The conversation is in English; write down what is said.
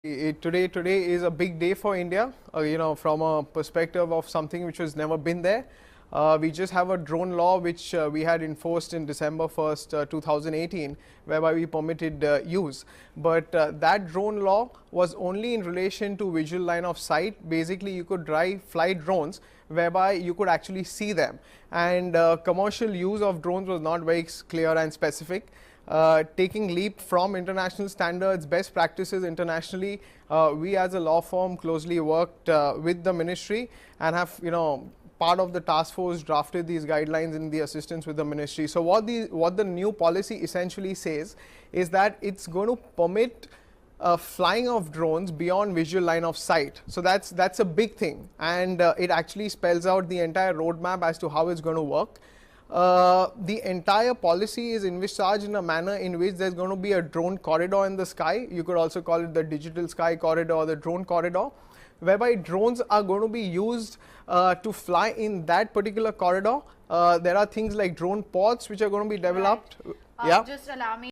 Today is a big day for India, from a perspective of something which has never been there. We just have a drone law which we had enforced in December 1st, 2018, whereby we permitted use. But that drone law was only in relation to visual line of sight. Basically, you could fly drones whereby you could actually see them. And commercial use of drones was not very clear and specific. Taking leap from international standards, best practices internationally, we as a law firm closely worked with the ministry and have, part of the task force drafted these guidelines in the assistance with the ministry. So what the new policy essentially says is that it's going to permit flying of drones beyond visual line of sight. So that's a big thing, and it actually spells out the entire roadmap as to how it's going to work. The entire policy is envisaged in a manner in which there's going to be a drone corridor in the sky. You could also call it the digital sky corridor or the drone corridor, whereby drones are going to be used to fly in that particular corridor. There are things like drone pods which are going to be developed. Right. Just allow me